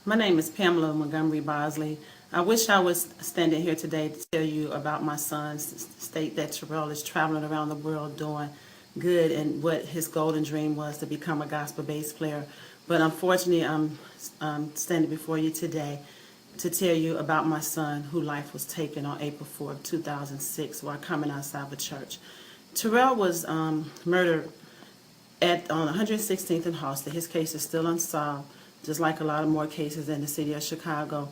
My name is Pamela Bosley. I wish I was standing here today to tell you about my son's state that Terrell is traveling around the world doing good and what his golden dream was to become a gospel bass player. But unfortunately, I'm standing before you today to tell you about my son whose life was taken on April 4th, 2006 while coming outside of a church. Terrell was murdered on 116th and Halsted. His case is still unsolved, just like a lot of more cases in the city of Chicago.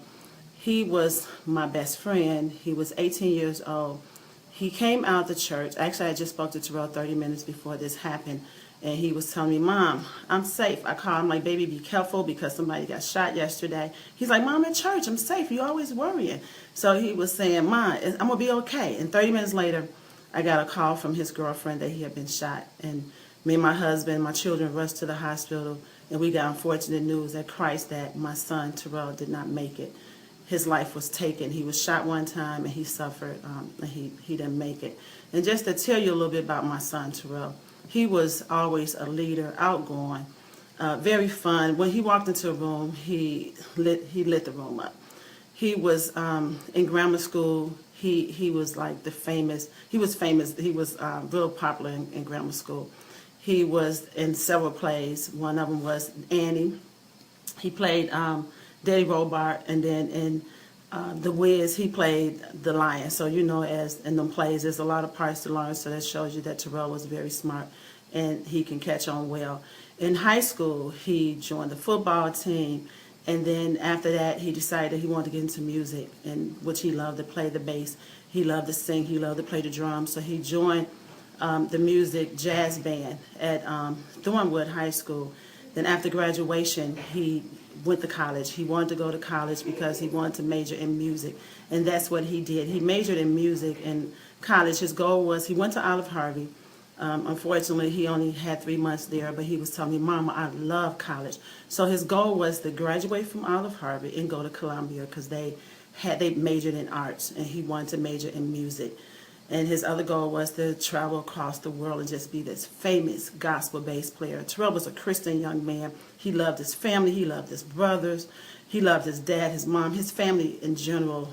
He was my best friend. He was 18 years old. He came out of the church. Actually, I just spoke to Terrell 30 minutes before this happened, and he was telling me, "Mom, I'm safe." I called him like, "Baby, be careful because somebody got shot yesterday." He's like, "Mom, in church, I'm safe. You're always worrying." So he was saying, "Mom, I'm going to be okay." And 30 minutes later, I got a call from his girlfriend that he had been shot. And me and my husband, my children rushed to the hospital, and we got unfortunate news at Christ that my son, Terrell, did not make it. His life was taken. He was shot one time, and he suffered, and he didn't make it. And just to tell you a little bit about my son, Terrell, he was always a leader, outgoing, very fun. When he walked into a room, he lit the room up. He was in grammar school. He was like he was famous. He was real popular in grammar school. He was in several plays. One of them was Annie. He played Daddy Robart, and then in The Wiz, he played the lion. So you know, as in them plays, there's a lot of parts to learn, so that shows you that Terrell was very smart, and he can catch on well. In high school, he joined the football team, and then after that, he decided he wanted to get into music, and which he loved to play the bass. He loved to sing. He loved to play the drums, so he joined the music jazz band at Thornwood High School. Then after graduation, he went to college. He wanted to go to college because he wanted to major in music, and that's what he did. He majored in music in college. His goal was, he went to Olive Harvey. Unfortunately, he only had 3 months there, but he was telling me, "Mama, I love college." So his goal was to graduate from Olive Harvey and go to Columbia because they majored in arts, and he wanted to major in music. And his other goal was to travel across the world and just be this famous gospel bass player. Terrell was a Christian young man. He loved his family. He loved his brothers. He loved his dad, his mom, his family in general.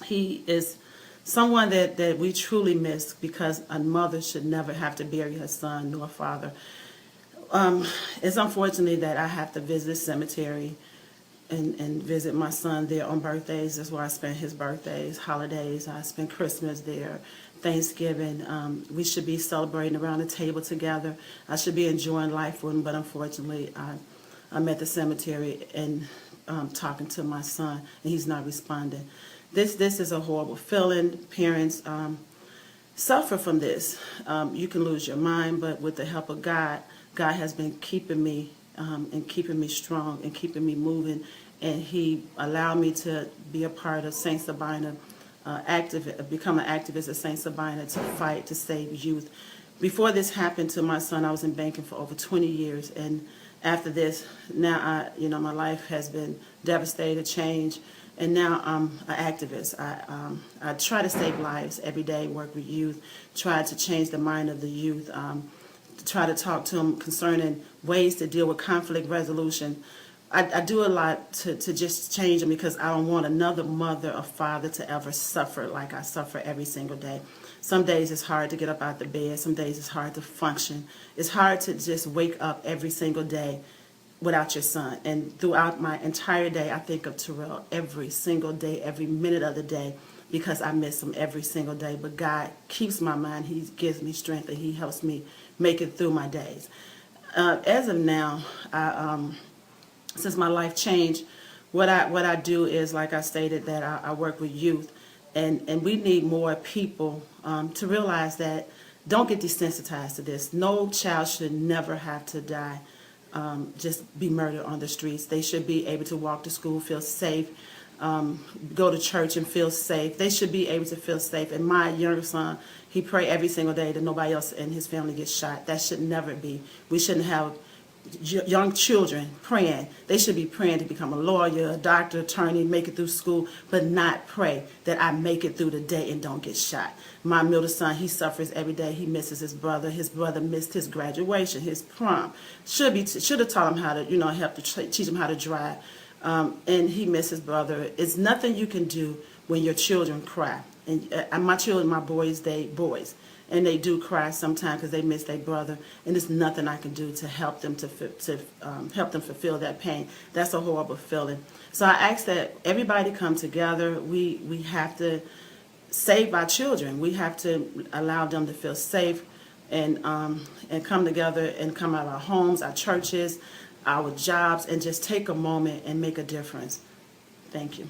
He is someone that we truly miss because a mother should never have to bury her son nor a father. It's unfortunate that I have to visit the cemetery and visit my son there on birthdays. That's where I spend his birthdays, holidays. I spend Christmas there, Thanksgiving. We should be celebrating around the table together. I should be enjoying life with him, but unfortunately, I'm at the cemetery and talking to my son, and he's not responding. This is a horrible feeling. Parents suffer from this. You can lose your mind, but with the help of God, God has been keeping me and keeping me strong and keeping me moving, and he allowed me to be a part of Saint Sabina, become an activist at Saint Sabina to fight to save youth. Before this happened to my son, I was in banking for over 20 years, and after this, now my life has been devastated, changed, and now I'm an activist. I try to save lives every day, work with youth, try to change the mind of the youth, try to talk to them concerning ways to deal with conflict resolution. I do a lot to just change them because I don't want another mother or father to ever suffer like I suffer every single day. Some days it's hard to get up out the bed. Some days it's hard to function. It's hard to just wake up every single day without your son. And throughout my entire day, I think of Terrell every single day, every minute of the day, because I miss him every single day. But God keeps my mind. He gives me strength, and he helps me make it through my days. As of now, since my life changed, what I do is, like I stated, that I work with youth, and we need more people to realize that don't get desensitized to this. No child should never have to die, just be murdered on the streets. They should be able to walk to school, feel safe, go to church and feel safe. They should be able to feel safe. And my younger son, he pray every single day that nobody else in his family gets shot. That should never be. We shouldn't have young children praying. They should be praying to become a lawyer, a doctor, attorney, make it through school, but not pray that I make it through the day and don't get shot. My middle son, he suffers every day. He misses his brother. His brother missed his graduation, his prom. Should have taught him how to, help to teach him how to drive. And he missed his brother. It's nothing you can do when your children cry. And my children, my boys, and they do cry sometimes because they miss their brother, and there's nothing I can do to help them help them fulfill that pain. That's a horrible feeling. So I ask that everybody come together. We have to save our children. We have to allow them to feel safe and come together and come out of our homes, our churches, our jobs, and just take a moment and make a difference. Thank you.